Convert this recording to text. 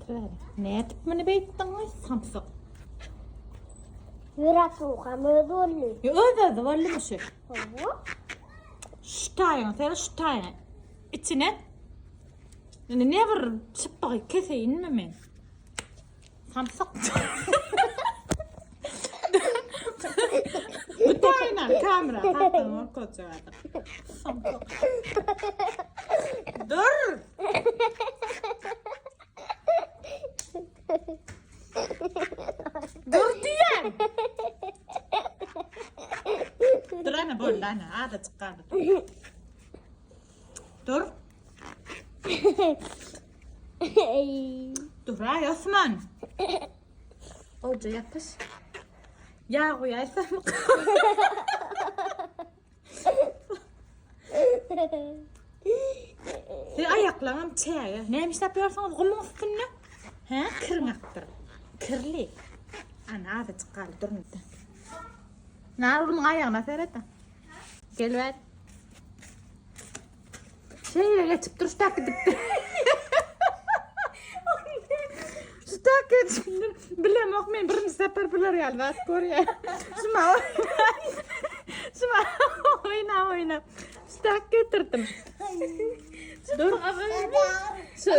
Böyle. Ne etip beni beyttiniz? Samsık. Yürek kamerada oluyor. Ya öyle vallahi bir şey. Tamam. Şu tayını, sen şu tayını. İçine. Ne var? Çıpayı keseyim mi ben? Samsık. Bu tayına kamera. Hatta o kocaman. Samsık. Dur. Dur diyen. Dur ana böyle ana. Ada çıkardı. Dur. Dur ay Osman. Oca yapış. Yağ koyarsan. Ayaklarım çaya. Neymiş yapıyorsunuz? Kumun üstüne. He? Kırmaktır. Kırlı. Ana ada çıkardı. Dur neden. Nar bunun ayağına seyretin. Gel ver. Şeyle geçip dur şu dakika dipti. Şu dakika geçip dur. Bilem okmayın birinci sefer bilir yani. Bak koruya. Şuna oyna. Şu dakika getirdim. Dur. Şu